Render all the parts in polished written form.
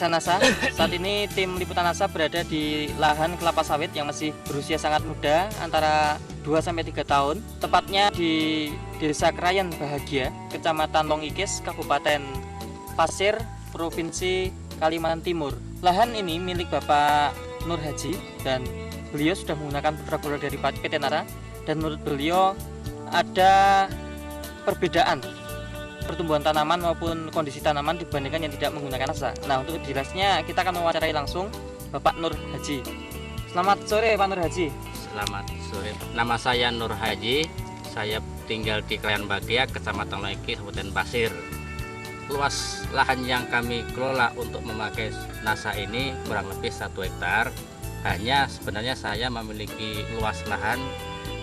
Desa Nasa. Saat ini tim liputan Nasa berada di lahan kelapa sawit yang masih berusia sangat muda, antara 2-3 tahun. Tepatnya di Desa Krayan Bahagia, Kecamatan Longikis, Kabupaten Pasir, Provinsi Kalimantan Timur. Lahan ini milik Bapak Nur Haji dan beliau sudah menggunakan produk dari PT Nara, dan menurut beliau ada perbedaan pertumbuhan tanaman maupun kondisi tanaman dibandingkan yang tidak menggunakan Nasa. Nah, untuk jelasnya kita akan mewawancarai langsung Bapak Nur Haji. Selamat sore Pak Nur Haji. Selamat sore. Nama saya Nur Haji. Saya tinggal di Krayan Bahagia, Kecamatan Longikis, Kabupaten Pasir. Luas lahan yang kami kelola untuk memakai Nasa ini kurang lebih 1 hektar. Hanya sebenarnya saya memiliki luas lahan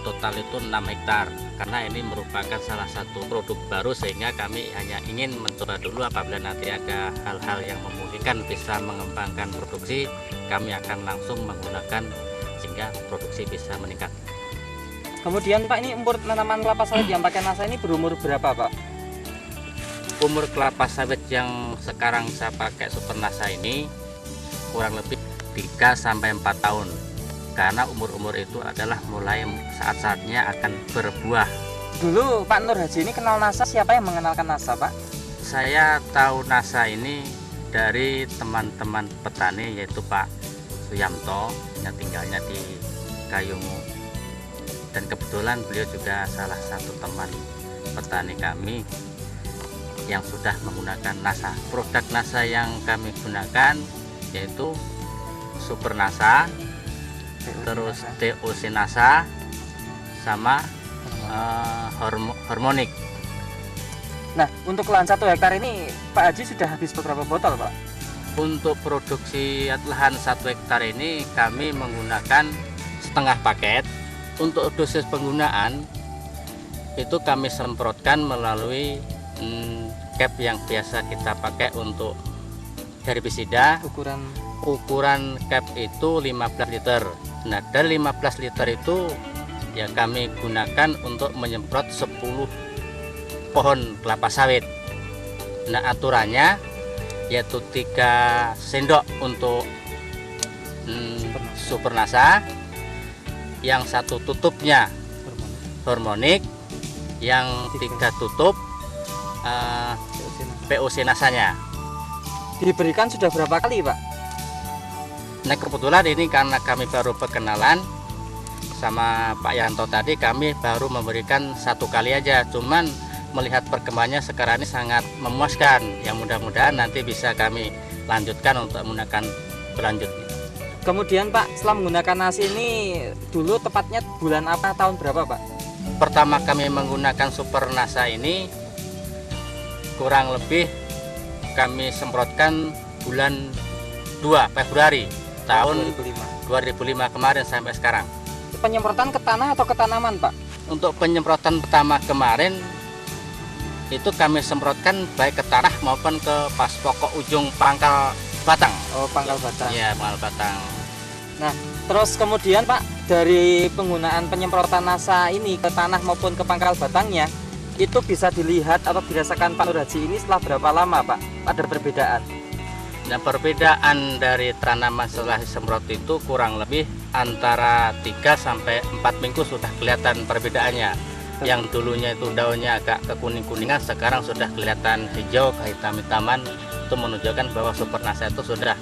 total itu 6 hektar, karena ini merupakan salah satu produk baru, sehingga kami hanya ingin mencoba dulu. Apabila nanti ada hal-hal yang memungkinkan bisa mengembangkan produksi, kami akan langsung menggunakan sehingga produksi bisa meningkat. Kemudian Pak, ini umur tanaman kelapa sawit yang pakai Nasa ini berumur berapa Pak? Umur kelapa sawit yang sekarang saya pakai Super Nasa ini kurang lebih 3-4 tahun, karena umur-umur itu adalah mulai saat-saatnya akan berbuah. Dulu Pak Nur Haji ini kenal Nasa, siapa yang mengenalkan Nasa Pak? Saya tahu Nasa ini dari teman-teman petani, yaitu Pak Suyamto yang tinggalnya di Kayungu, dan kebetulan beliau juga salah satu teman petani kami yang sudah menggunakan Nasa. Produk Nasa yang kami gunakan yaitu Super Nasa, terus TOC Nasa, sama Hormonik. Nah, untuk lahan 1 hektar ini Pak Haji sudah habis beberapa botol Pak? Untuk produksi lahan 1 hektar ini kami menggunakan setengah paket. Untuk dosis penggunaan itu kami semprotkan melalui cap yang biasa kita pakai untuk herbisida. Ukuran cap itu 15 liter. Nah, dari 15 liter itu ya kami gunakan untuk menyemprot 10 pohon kelapa sawit. Nah, aturannya yaitu 3 sendok untuk Super Nasa, yang 1 tutupnya Hormonik, yang 3 tutup POC Nasanya. Diberikan sudah berapa kali Pak? Nah, kebetulan ini karena kami baru perkenalan sama Pak Yanto tadi, kami baru memberikan 1 kali aja. Cuman melihat perkembangannya sekarang ini sangat memuaskan. Yang mudah-mudahan nanti bisa kami lanjutkan untuk menggunakan berlanjut. Kemudian Pak, setelah menggunakan Nasa ini dulu tepatnya bulan apa, tahun berapa Pak? Pertama kami menggunakan Super Nasa ini kurang lebih kami semprotkan bulan 2 Februari tahun 2005 kemarin sampai sekarang. Penyemprotan ke tanah atau ke tanaman Pak? Untuk penyemprotan pertama kemarin itu kami semprotkan baik ke tanah maupun ke pas pokok ujung pangkal batang. Oh, pangkal batang. Iya, pangkal batang. Nah, terus kemudian Pak, dari penggunaan penyemprotan Nasa ini ke tanah maupun ke pangkal batangnya, itu bisa dilihat atau dirasakan Pak Nur Haji ini setelah berapa lama Pak? Ada perbedaan? Nah, perbedaan dari tanaman setelah disemprot itu kurang lebih antara 3-4 minggu sudah kelihatan perbedaannya. Yang dulunya itu daunnya agak kekuning-kuningan, sekarang sudah kelihatan hijau, kehitam-hitaman. Itu menunjukkan bahwa Super Nasa itu sudah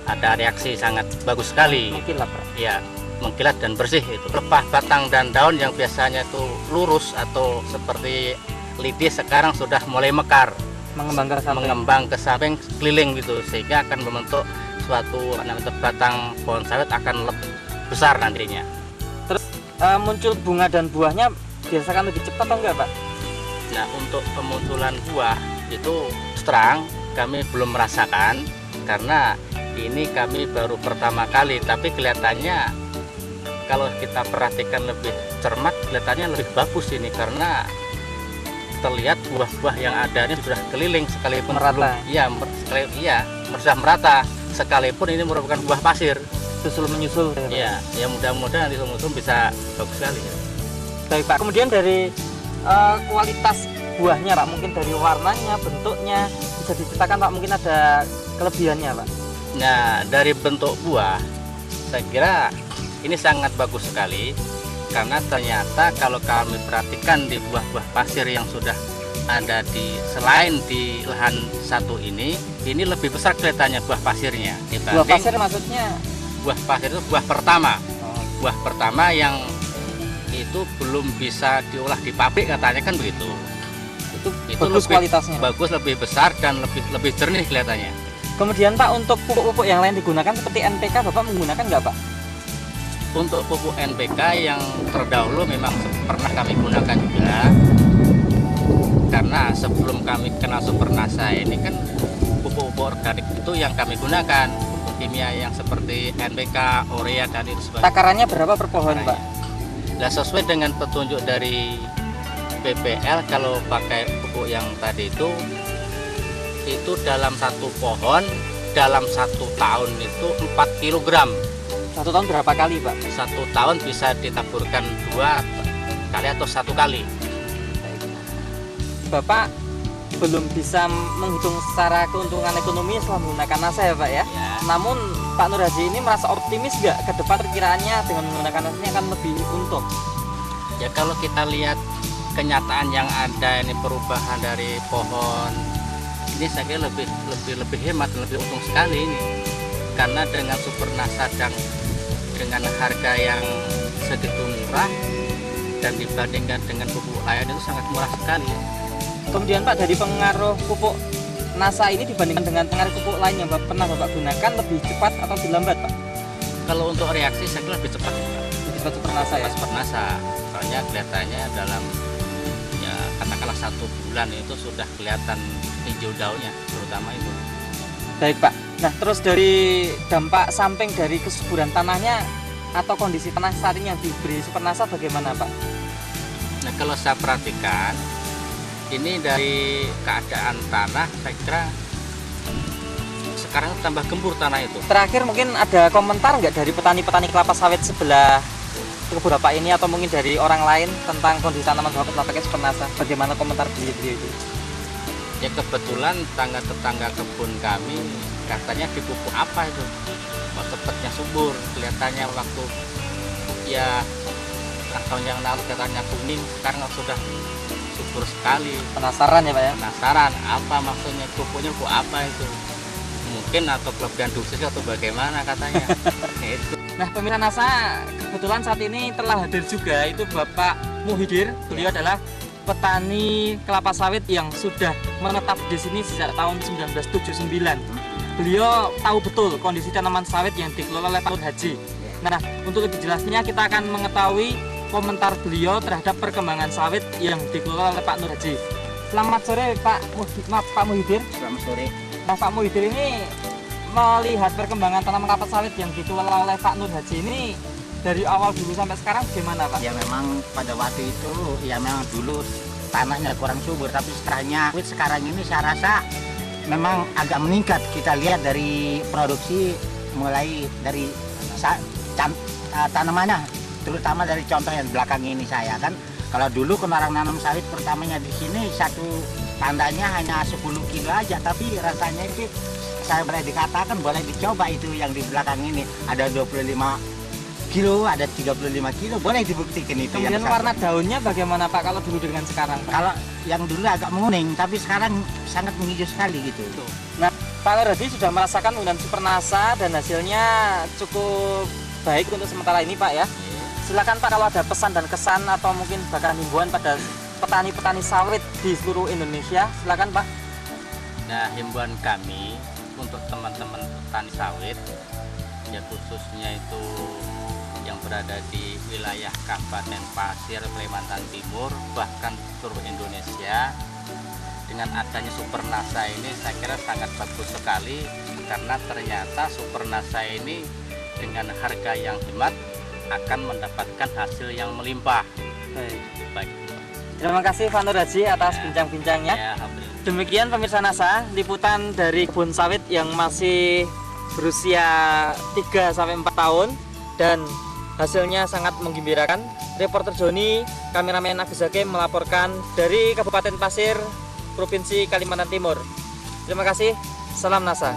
ada reaksi sangat bagus sekali. Mengkilat Pak? Ya, mengkilat dan bersih itu. Lepas batang dan daun yang biasanya itu lurus atau seperti lidi, sekarang sudah mulai mekar. Mengembang ke samping keliling gitu, sehingga akan membentuk suatu batang pohon sawit akan lebih besar nantinya. Terus muncul bunga dan buahnya biasakan lebih cepat atau enggak Pak? Nah, untuk pemunculan buah itu terang kami belum merasakan, karena ini kami baru pertama kali, tapi kelihatannya kalau kita perhatikan lebih cermat kelihatannya lebih bagus ini, karena terlihat buah-buah yang ada ini sudah keliling sekalipun merata. Sudah merata, sekalipun ini merupakan buah pasir susul menyusul. Ya mudah-mudahan nanti susul bisa bagus sekali ya. Baik Pak, kemudian dari kualitas buahnya Pak, mungkin dari warnanya, bentuknya bisa diceritakan Pak, mungkin ada kelebihannya Pak? Nah, dari bentuk buah, saya kira ini sangat bagus sekali karena ternyata kalau kami perhatikan di buah-buah pasir yang sudah ada selain di lahan satu ini lebih besar kelihatannya buah pasirnya dibanding Buah pasir maksudnya? Buah pasir itu buah pertama. Oh. Buah pertama yang itu belum bisa diolah di pabrik katanya kan begitu. Itu Bagus kualitasnya. bagus, lebih besar dan lebih jernih kelihatannya. Kemudian Pak, untuk pupuk-pupuk yang lain digunakan seperti NPK, Bapak menggunakan nggak Pak? Untuk pupuk NPK yang terdahulu memang pernah kami gunakan juga, karena sebelum kami kenal Supernasa ini kan pupuk-pupuk organik itu yang kami gunakan, pupuk kimia yang seperti NPK, urea dan itu sebagainya. Takarannya berapa per pohon Pak? Nah, sesuai dengan petunjuk dari PPL, kalau pakai pupuk yang tadi itu dalam satu pohon dalam 1 tahun itu 4 kg. 1 tahun berapa kali Pak? 1 tahun bisa ditaburkan 2 kali atau 1 kali. Bapak belum bisa menghitung secara keuntungan ekonomi setelah menggunakan NASA ya Pak ya? Ya. Namun Pak Nur Haji ini merasa optimis nggak ke depan perkiraannya dengan menggunakan NASA ini akan lebih untung? Ya, kalau kita lihat kenyataan yang ada ini, perubahan dari pohon ini, saya kira lebih hemat, lebih untung sekali ini, karena dengan Supernasa dan dengan harga yang segitu murah dan dibandingkan dengan pupuk lain itu sangat murah sekali. Kemudian Pak, dari pengaruh pupuk NASA ini dibandingkan dengan pengaruh pupuk lain yang pernah Bapak gunakan, lebih cepat atau lebih lambat Pak? Kalau untuk reaksi saya kira lebih cepat. Lebih cepat Supernasa ya? Supernasa, soalnya kelihatannya dalam ya katakanlah 1 bulan itu sudah kelihatan hijau daunnya, terutama itu. Baik Pak. Nah, terus dari dampak samping dari kesuburan tanahnya atau kondisi tanah saat ini yang diberi Supernasa bagaimana Pak? Nah, kalau saya perhatikan ini dari keadaan tanah, saya kira sekarang tambah gembur tanah itu. Terakhir mungkin ada komentar nggak dari petani-petani kelapa sawit sebelah kebun Bapak ini, atau mungkin dari orang lain tentang kondisi tanaman Bapak setelah pakai Supernasa? Bagaimana komentar beliau itu? Ya, kebetulan tetangga kebun kami katanya dipupuk apa itu, kok cepatnya subur, kelihatannya waktu ya tahun yang lalu katanya kuning, sekarang sudah subur sekali. Penasaran ya Pak ya? Penasaran apa maksudnya, pupuknya pupuk apa itu, mungkin atau kelebihan dosis atau bagaimana katanya. Itu. Nah, pemirsa NASA, kebetulan saat ini telah hadir juga itu Bapak Muhidir. Beliau adalah petani kelapa sawit yang sudah menetap di sini sejak tahun 1979. Beliau tahu betul kondisi tanaman sawit yang dikelola oleh Pak Nur Haji. Nah, untuk lebih jelasnya kita akan mengetahui komentar beliau terhadap perkembangan sawit yang dikelola oleh Pak Nur Haji. Selamat sore Pak Muhidir. Selamat sore. Nah, Pak Muhidir ini melihat perkembangan tanaman kelapa sawit yang dikelola oleh Pak Nur Haji ini dari awal dulu sampai sekarang gimana Pak? Ya memang pada waktu itu ya memang dulu tanahnya kurang subur, tapi sekarang ini saya rasa memang agak meningkat. Kita lihat dari produksi, mulai dari tanamannya, terutama dari contoh yang belakang ini saya kan. Kalau dulu orang nanam sawit pertamanya di sini satu tandanya hanya 10 kilo aja, tapi rasanya itu saya boleh dikatakan boleh dicoba itu yang di belakang ini ada 25 kilo, ada 35 kilo, boleh dibuktikan itu. Kemudian yang warna daunnya bagaimana Pak kalau dulu dengan sekarang Pak? kalau yang dulu agak menguning, tapi sekarang sangat menghijau sekali gitu. Nah, Pak Nur Haji sudah merasakan penggunaan Supernasa dan hasilnya cukup baik untuk sementara ini Pak ya. Silakan Pak, kalau ada pesan dan kesan atau mungkin bahkan himbauan pada petani-petani sawit di seluruh Indonesia, silakan Pak. Nah, himbauan kami untuk teman-teman petani sawit, ya khususnya itu yang berada di wilayah Kabupaten Pasir, Kalimantan Timur, bahkan seluruh Indonesia, dengan adanya Supernasa ini saya kira sangat bagus sekali, karena ternyata Supernasa ini dengan harga yang hemat akan mendapatkan hasil yang melimpah. Baik. Terima kasih Pak Nur Haji atas bincang-bincangnya. Ya, alhamdulillah. Demikian pemirsa NASA, liputan dari kebun sawit yang masih berusia 3-4 tahun dan hasilnya sangat menggembirakan. Reporter Joni, kameramen Agus Hakim melaporkan dari Kabupaten Pasir, Provinsi Kalimantan Timur. Terima kasih, salam NASA.